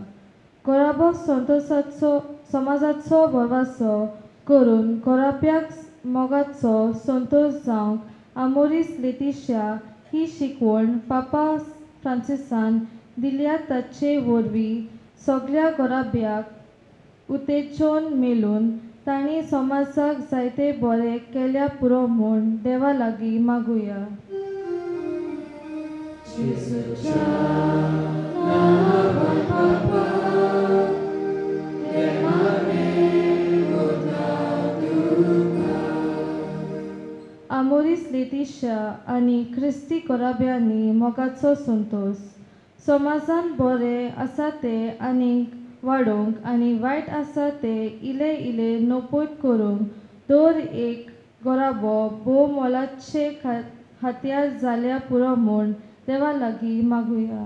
गोराबो संतोशाचो समाजाचो बोरवासो करून गोराप्याक मोगाचो संतोश जावंक आमोरीस लेतिशा ही शिकवण पापा फ्रांसिसान दिल्या ताचे वरवीं सगळ्या गोराब्याक उतेजोन मेलून तांणी समाजाक जायते बरें केल्या पुरो म्हूण देवा लागीं मागुया. आमोरीस लेतिशा आनी क्रिस्ती गोराब्यांनी मोगाचो संतोष समाजान बरें आसा ते आनीक वाडोवंक आनी वायट आसा ते इले इले नोपोत करूंक दर एक गोराबो भोव मोलाचे हात्यार जाल्या पुरो म्हूण देवा लागीं मागुया.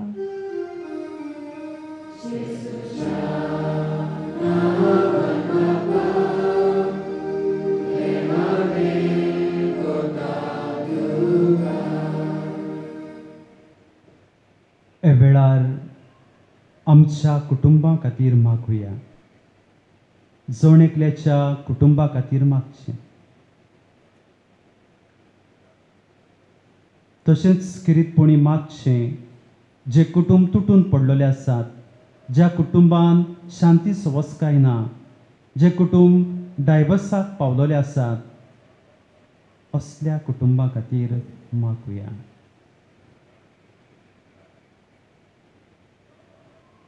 हे वेळार आमच्या कुटुंबा खातीर मागुया. जण एकल्याच्या कुटुंबा खातीर मागचें. तशेंच किरीतपणी मागचें जे कुटुंब तुटून पडलेले आसात, ज्या कुटुंबान शांती संवस्काय ना, जे कुटुंब डायवर्साक पावलेले आसात, असल्या कुटुंबा खातीर मागुया.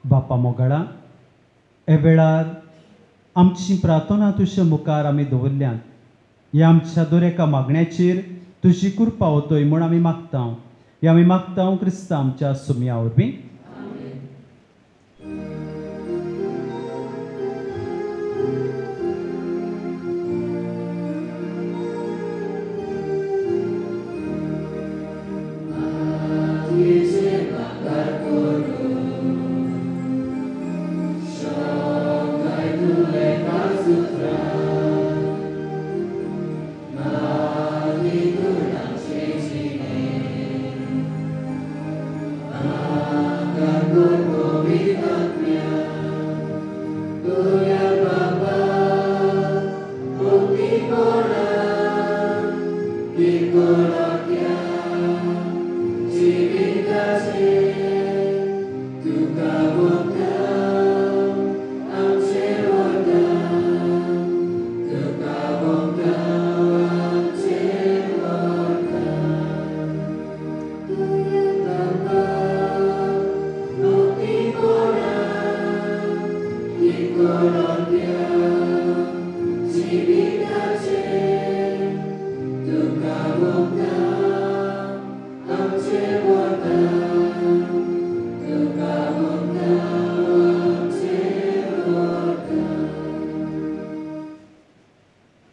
बापा मोगाळा, हे वेळार आमची प्रार्थना तुज्या मुखार आमी दवरल्यात. ह्या आमच्या दर एका मागण्याचेर तुजी कृपा वतोय म्हूण आमी मागता. हे आमी मागता क्रिस्ता आमच्या सुमया वरवीं.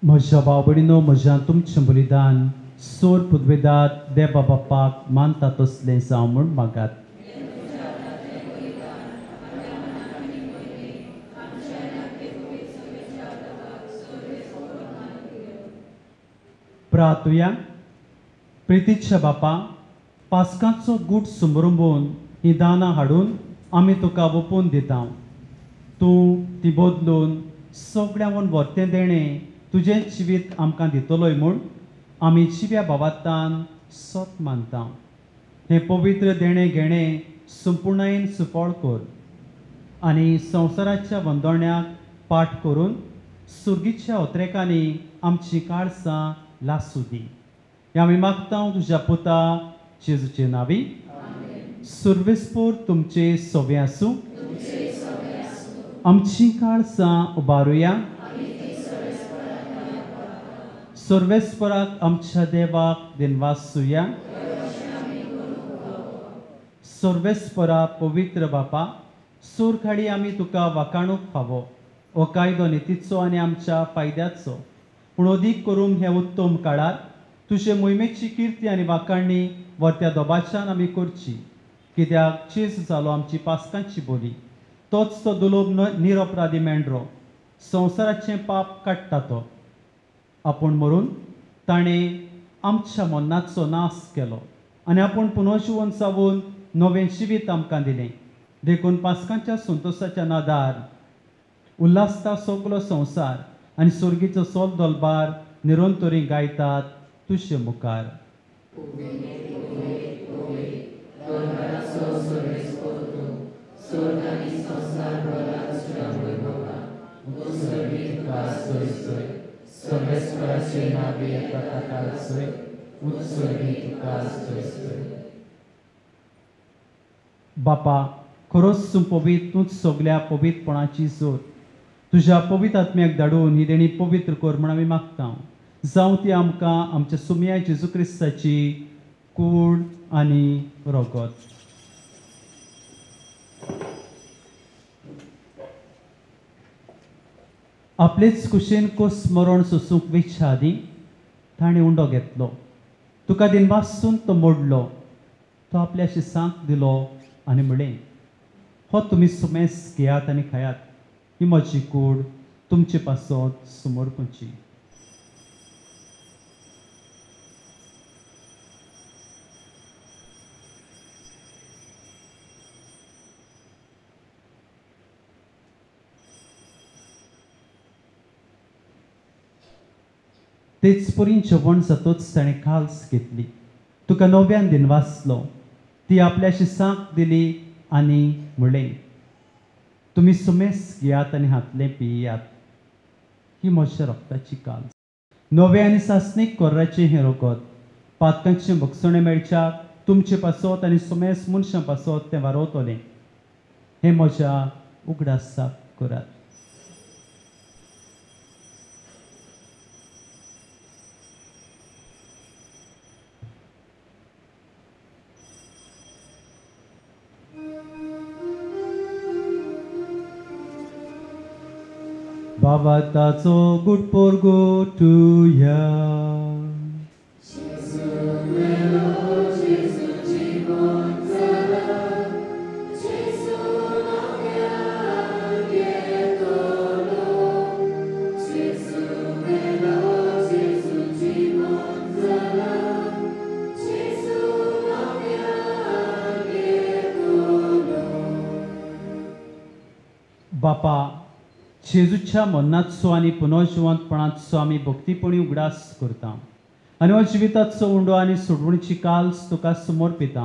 म्हज्या भाव भयणीनो, म्हज्या तुमचें बलिदान सोर पुदवेदात देवा बापाक मानता तसलें जावं म्हूण मागात. प्रार्थुया. प्रितीच्या बापा, पास्कांचो गूट सुमरुंबून ही दानां हाडून आमी तुका ओपून दिता. तूं ती बदलून सगळ्यांक वर्तें देणें तुजें जिवीत आमकां दितलोय म्हूण आमी जिव्या भावार्थान सत मानता. हे पवित्र देणें घेणें संपूर्णयेन सुफळ कर आनी संवसाराच्या वंदोण्याक पाठ करून सुर्गीच्या उतरेकांनी आमची काळसां लासूं दी. हें आमी मागता तुज्या पुता जेजूचे नांवी. सर्वेस्पोर तुमचे सोबे आसूं. आमची काळसां उबारुया. सर्वेस्पराक आमच्या देवाक दिनवासुया. सर्वेस्परा पवित्र बापा, सूर खाडी आमी तुका वाकाणूक फावो हो कायदो नितीचो आनी आमच्या फायद्याचो, पूण अदीक करून हे उत्तम काळार तुजे मोहिमेची किर्ती आनी वाकाणणी वर्त्या दोबाच्यान आमी करची, कित्याक चेज जालो आमची पास्कांची बोली. तोच तो दुलोब निरपराधी मेंढरो संवसाराचें पाप काडटा तो. आपूण मरून ताणें आमच्या मन्नाचो नाश केलो आनी आपूण पुनर्जीवन जावून नवें जिवीत आमकां दिलें. देखून पास्कांच्या संतोशाच्या नादार उल्हासता सगलो संवसार आनी सुर्गीचो सोल दोलबार निरंतरी गायतात तुजे मुखार. बापा, खरोच तूं पवित्र, तूंच सगल्या पवित्रपणाची जोत. तुज्या पवित्र आत्म्याक धाडून ही देणी पवित्र कर म्हूण आमी मागता. जावं ती आमकां आमच्या सुमया जेजू क्रिस्ताची कूड आनी रगत. आपलेच कुशीन कोस मरण सोसूंक विच्छा दी ताणें उंडो घेतलो. तुका दिनवासून तो मोडलो. तो आपल्या शिसांक दिलो आनी म्हळें, हो तुमी सुमेस घेयात आनी खायात. ही म्हजी कूड तुमचे पासत समर्पणची. तेच परीन जेवण जातूच ताणें काल्स घेतली. तुका नव्यान दिनवासलो. ती आपल्या शिसांक दिली आनी म्हळें, तुमी सुमेस घेयात आनी हातलें पियात. ही म्हज्या रक्ताची काल्स. नवे आनी सासणीक कोर्राचें हें रगत पातकांचें भक्षणें मेळच्या तुमचे पासत आनी सुमेस मनशां पासत तें वारोवतलें. हें म्हज्या उगडासाक करात. Bavatazo good porgo to ya. बापा, जेजूच्या मन्नाचो आनी पुनर्जिवंतपणाचो आमी भक्तीपणी उगडास करता आनी हो जिविताचो उंडो आनी सोडवणीची काल्स तुका समर्पिता.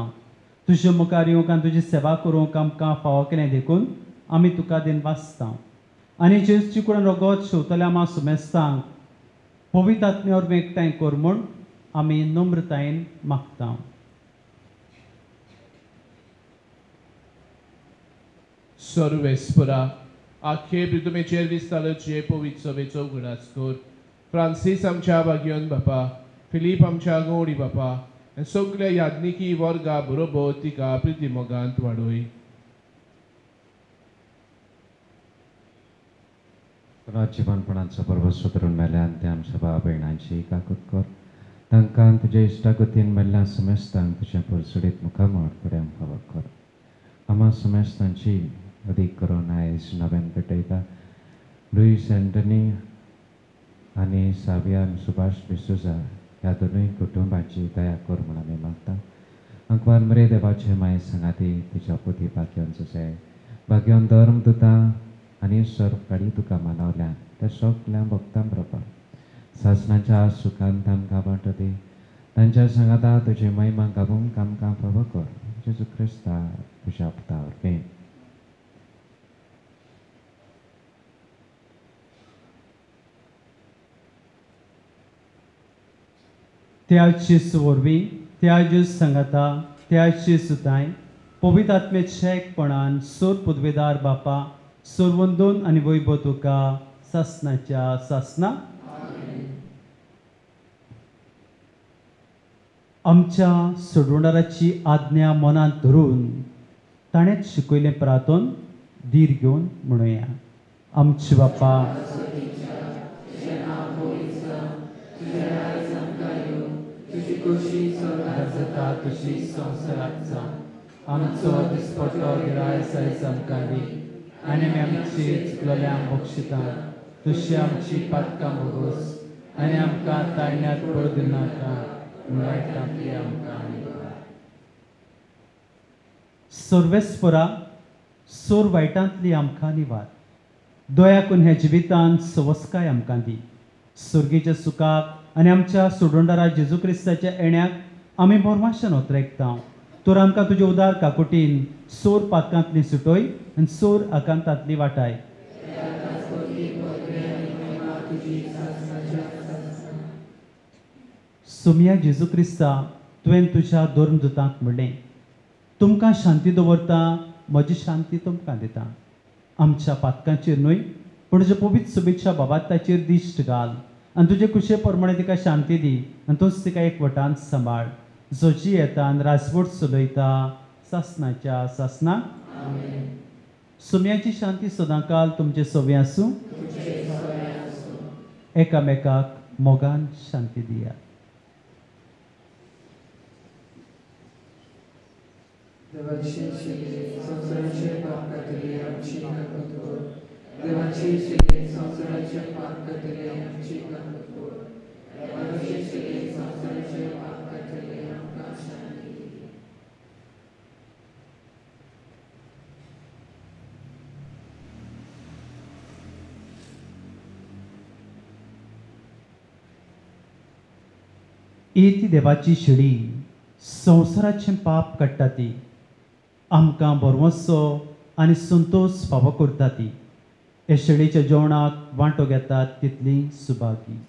तुजे मुखार येवंक आनी तुजी सेवा करूंक आमकां फावो केलें देखून आमी तुका दिनवासता. आनी जेजूची कूड रगत शेवतल्या आमा सुमेस्तांक पवित्र आत्म्या वरवीं एकठांय कर म्हूण आमी नम्रतायेन मागता. सर्वेस्परा आख्खे पृथ्वीचेर विस्तारचे पवित्र सभेचो उगडास कर. फ्रांसीस आमच्या भाग्यवन बापा, फिलीप आमच्या गवडी बापा आनी सगळ्या याज्ञिकी वर्गा बरोबर तिका प्रिती मोगांत वाडोय. पुनर्जीवनपणाचो पर्वत धरून मेल्यान ते आमच्या भाव भयणांची काकूत कर. तांकां तुज्या इश्टागतीन मेल्ल्या सुमेस्तांक तुज्या परसुडीत मुखामोड फुड्यान फावो कर. आमा सुमेस्तांची अदीक करून आयज नव्यान पेटयता लुईस एंटनी आनी सावियान सुभाष डिसोजा ह्या दोनूय कुटुंबाची दया कर म्हूण आमी मागता. Angkwan meri devace mai sangati tuja putih bagian susai. Bagian dorm tuta ani serv kali tuka manawla. Tesok lam boktam berapa. Sasnaca sukan tam kabar tadi. Tanja sangata tuja mai mangkabung kam kam prabakor. Yesus Krista puja putaur ke. त्याची सुवरवी त्याची संगता त्याची सुताय पवित्र आत्म्याच्या एकपणान सोर पदवेदार बापा सोरवंदोन आणि वैभव तुका सासनाच्या सासना आमच्या सोडवणाराची आज्ञा मनात धरून ताणेच शिकयलें प्रार्थन धीर घेवन म्हणुया. आमचे बापा जाता तुझी संवसाराचा आमचो दिसपट्टो गिराय सायज आमकां दी आनी आमी आमची चुकलेल्यांक बक्षिता तुशी आमची पातकां भोगोस आनी आमकां ताळण्यात पडू दिनाका वायटांतली आमकां सर्वेस्परा सोर वायटांतली आमकां निवार दया करून ह्या जिवितांत सवस्काय आमकां दी सुर्गेच्या सुखाक आनी आमच्या सोडवणारा जेजू क्रिस्ताच्या येण्याक आमी बोरमाशान उतरेकता तर आमकां तुजे उदार काकुटीन सोर पातकांतली सुटोय आनी सोर आकांतांतली वाटाय. सुमया जेजू क्रिस्ता तुवें तुज्या दोन दुतांक म्हणलें तुमकां शांती दवरता म्हजी शांती तुमकां दिता. आमच्या पातकांचेर न्हय पूण तुज्या पवित्र सुबेच्या बाबाताचेर दिश्ट घाल आनी तुजे कुशे प्रमाणे तिका शांती दी आनी तूंच तिका एक वटान सांबाळ जोजी येता आनी राजवट चलयता सासनाच्या सासना. सुमयाची शांती सदांकाल तुमचे सोबे आसूं एकामेकाक मोगान शांती दिया. देवाची संवसाराचे पाप खातीर आमची काकूत कर. देवाची संवसाराचे पाप खातीर आमची काकूत कर. देवाची संवसाराचे पाप खातीर आमकां शांती दी. ती देवाची शिडी संवसाराचें पाप काडटा ती आमकां बरवंसो आनी संतोश फावो करता ती हे शिडीच्या जेवणाक वांटो घेतात तितली सुभागी.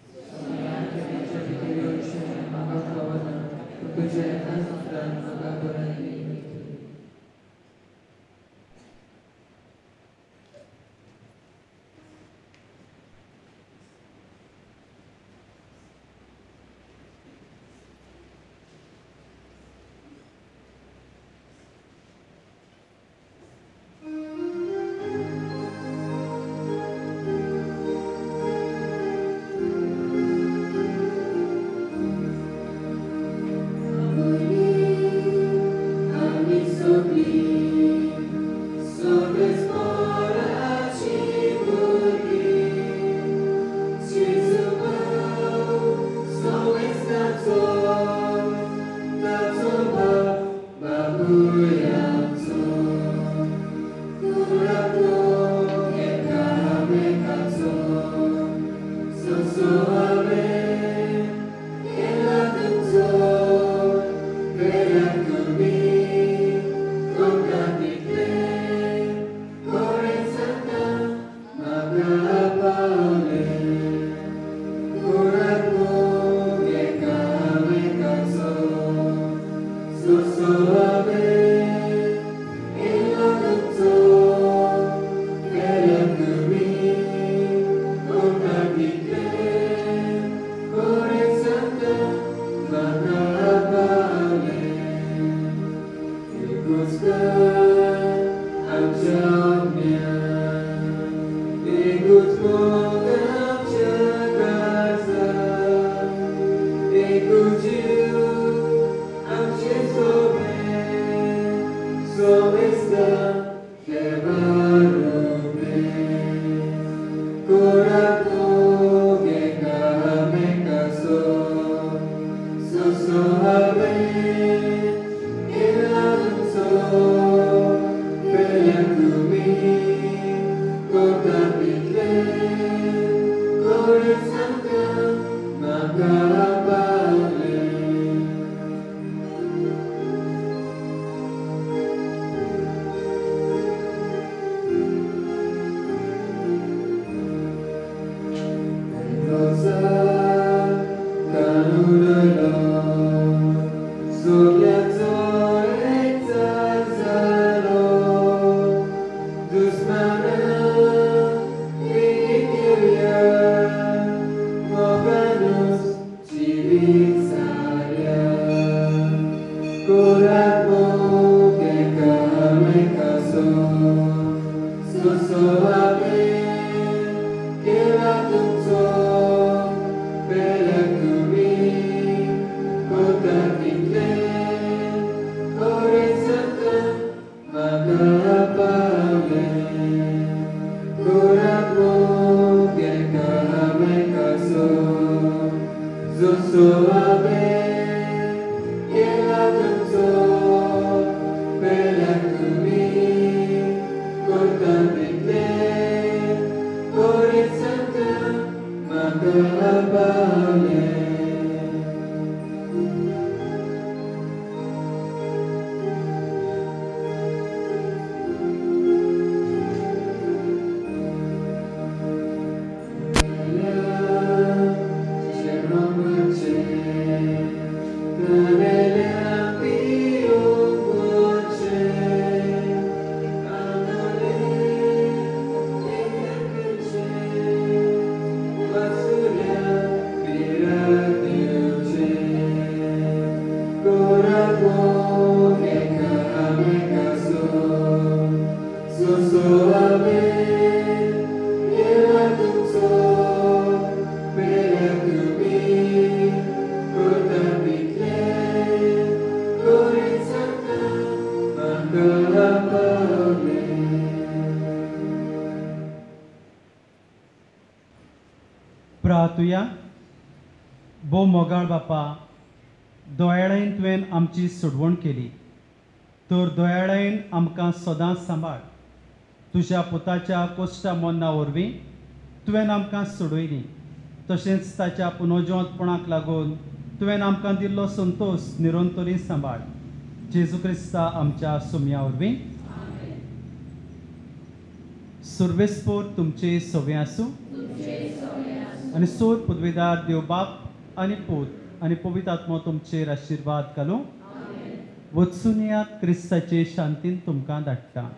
प्रार्थुया. बो मोगाळ बापा, दोयाळेन तुवें आमची सोडवण केली, तर दोयाळेन आमकां सदांच सांबाळ. तुज्या पुताच्या कोश्टा मोन्ना वरवीं तुवें आमकां सोडयली, तशेंच ताच्या पुनर्जिवंतपणाक लागून तुवें आमकां दिल्लो संतोश निरंतरी सांबाळ. जेजू क्रिस्ता आमच्या सुमया वरवीं. सर्वेस्पोर तुमचे सवे आसूं आनी सोर पदवीदार देव बाप आनी पूत आनी पवित्र आत्मा तुमचेर आशिर्वाद घालूं. वचून येयात, क्रिस्ताचे शांतीन तुमकां धाडटा.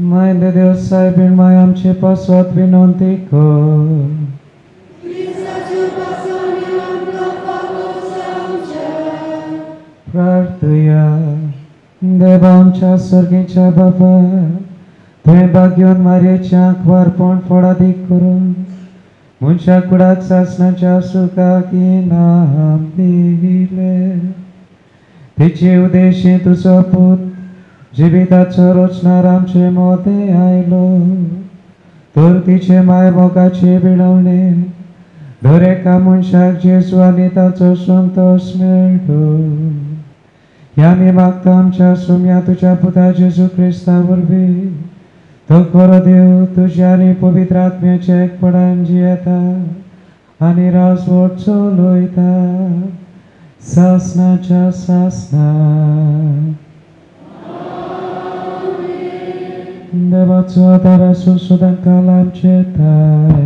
Mãe de Deus, saiba irmã, amce pasot vinonti co. प्रार्थया देवा आमच्या स्वर्गीच्या बाबा, तुवें भाग्यवन मारयेचें आंखवारपण फळादीक करून मनशा कुडाक सासणाच्या सुखाक इनाम दिले. तिचे उद्देशी तुजो पूत जिविताचो रचणार आमचे मोदे आयलो, तर तिचे माय मोगाचे बिडवणे दर एका मनशाक जेजू आनी ताचो संतोष मेळटो. ह्या मी मागता आमच्या सुम्या तुझ्या पुता जेजू क्रिस्ता वरवीं, तो खरो देव तुझ्या आनी पवित्र आत्म्याचे एकपणान जियेता आनी राजवट चलयता सासणाच्या सासना. देवाचो आदार आसूं सदां काल आमचे थाय.